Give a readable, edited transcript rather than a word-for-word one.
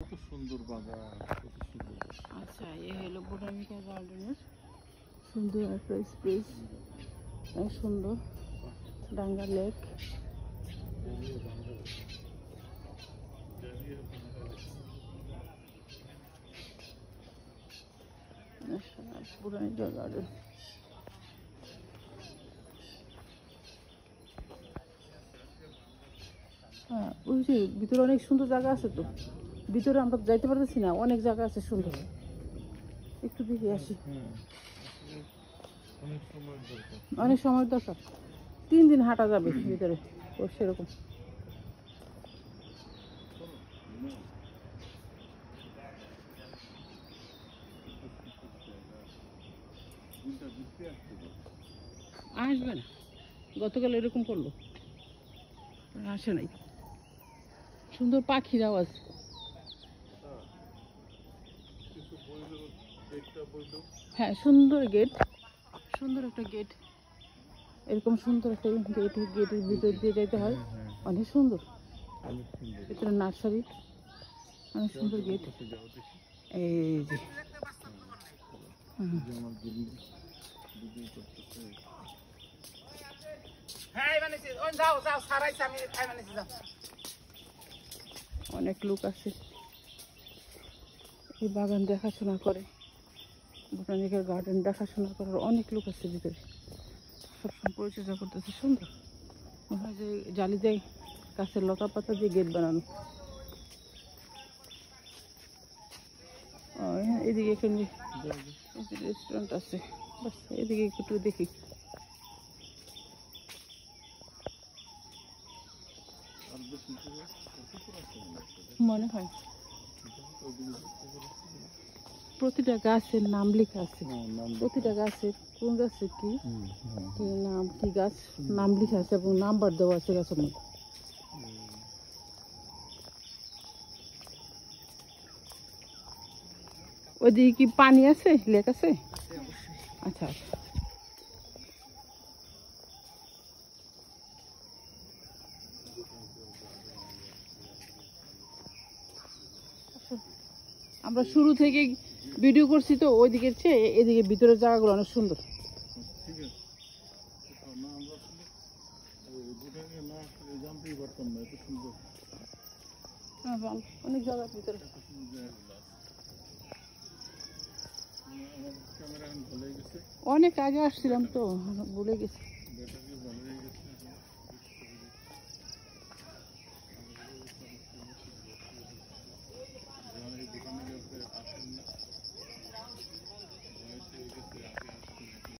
কত সুন্দর বাগান, কত সুন্দর। আচ্ছা, এই হলো বোটানিক্যাল গার্ডেনের সুন্দর একটা স্পেস, অনেক সুন্দর। ডাঙ্গা লেক, বোটানিক্যাল গার্ডেন। হ্যাঁ, ওই যে ভিতরে অনেক সুন্দর জায়গা আছে তো, ভিতরে আমরা যাইতে পারতেছি না, অনেক জায়গা আছে সুন্দর, একটু দেখে আসি। অনেক সময় দরকার, 3 দিন হাঁটা যাবে ভিতরে, ও সেরকম। আসবে না, গতকাল এরকম করলো, আসে নাই। সুন্দর পাখির আওয়াজ। হ্যাঁ, সুন্দর গেট, সুন্দর একটা গেট, এরকম সুন্দর একটা গেট, গেটের ভিতর দিয়ে যেতে হয়, অনেক সুন্দর। ভিতরে নার্সারি, অনেক সুন্দর গেট। এই যে অনেক লোক আছে, এই বাগান দেখাশোনা করে, বোটানিক্যাল গার্ডেন দেখাশোনা করার অনেক লোক আছে ভিতরে, সবসময় পরিচর্যা করতেছে। সুন্দর, মনে হয় যে জালি দেয় গাছের লতা পাতা দিয়ে গেট বানানো। এদিকে এখানে রেস্টুরেন্ট আছে, বাস এদিকে একটু দেখি। মনে হয় প্রতিটা গাছের নাম লেখা আছে, প্রতিটা গাছের কোন গাছের কি নাম, কি গাছ নাম লেখা আছে এবং নাম্বার দেওয়া আছে গাছের মধ্যে। ওইদিকে কি পানি আছে, লেক আছে? আচ্ছা আচ্ছা। আমরা শুরু থেকে ভিডিও করছি তো, ওইদিকের চেয়ে এদিকে ভিতরের জায়গাগুলো অনেক সুন্দর। অনেক জায়গা ভিতরে, অনেক আগে আসছিলাম তো, ভুলে গেছি।